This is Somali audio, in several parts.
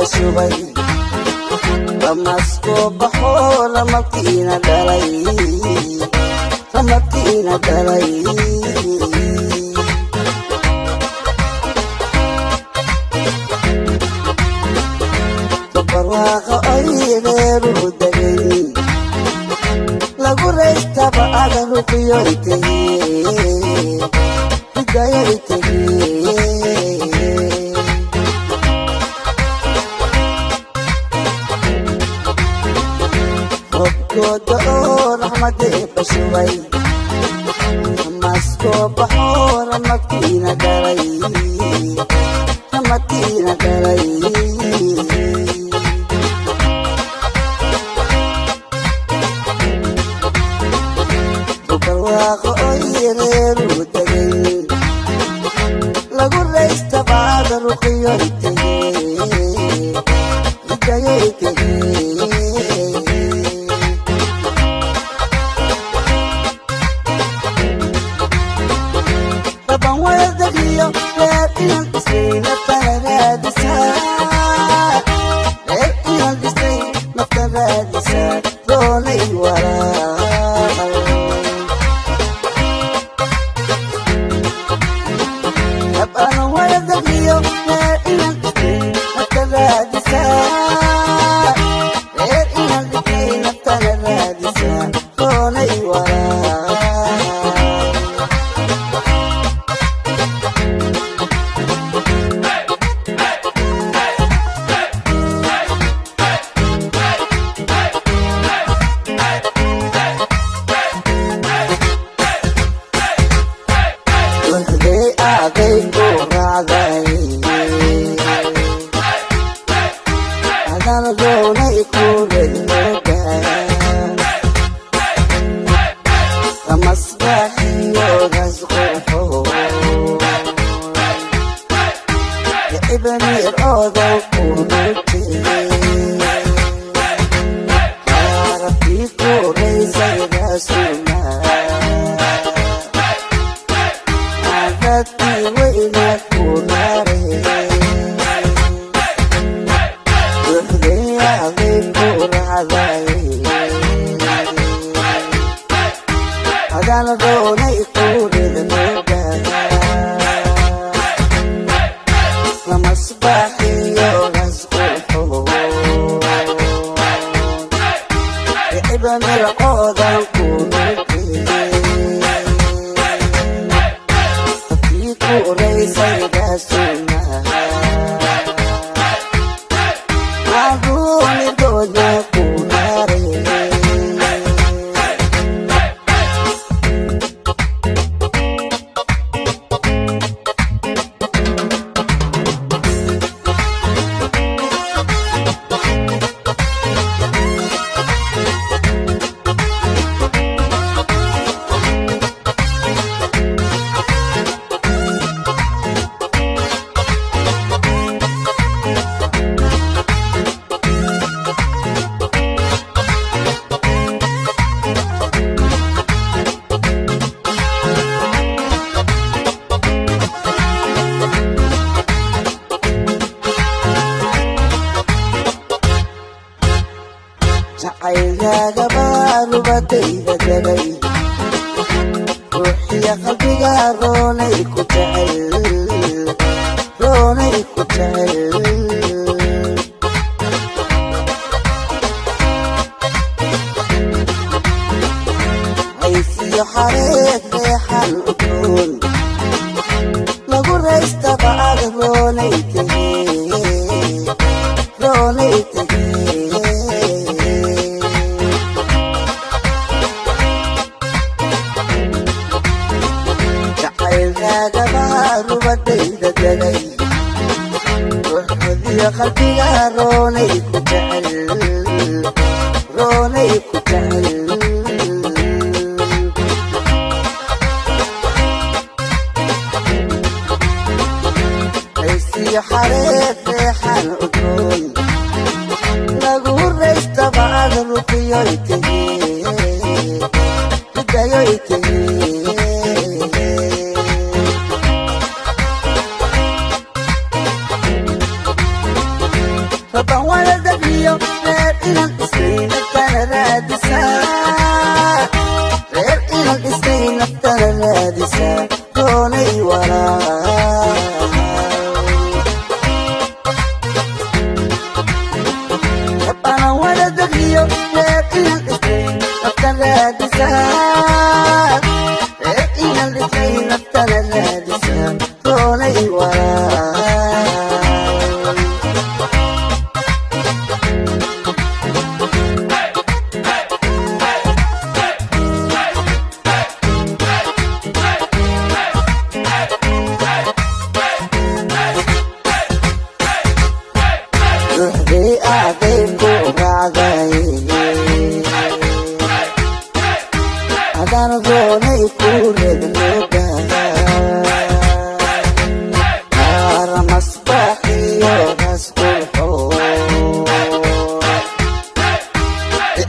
bashubay Damasco baxoola markiina dhalay markiina dhalay barwaaqo ay reeru dagay lagu reystaba adan ruqiyoytay hidayaytay ربكوت رحمة بشوي ماسكو بحور مكينة دري مكينة دري وبرواقو غير ودقي لقو الرئيس تبعاد رقيويتي هدايتي inaan dhisay naftan raadisaa inaan dhisay naftana raadisaa doonay walaal ruuxdii aaday ku raacday hadaan doonay ku redmooga masbaxiyo raskulxo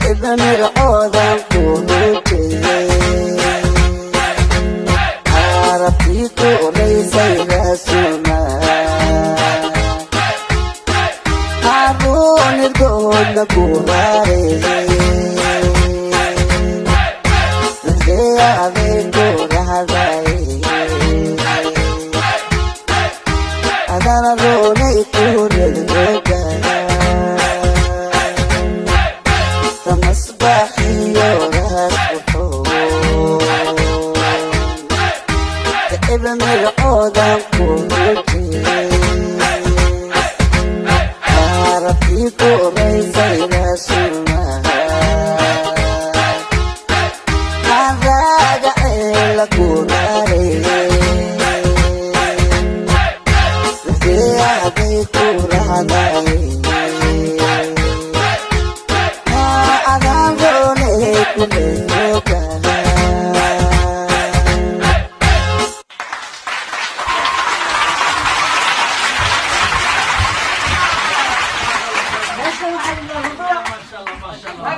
cidda mircoodan ku rujeyey arabtii ku raysay raasuma nirgoodna ku raarey adeeg ku rahday adana doonay ku redmooga masbaxiyo raskuxo cidda mircoodan ku rujeyey arabtii ku raysay raasuma raaga ceela ku raarey aday ku rahday adaan doonay ku redmooga ما شاء الله ما شاء الله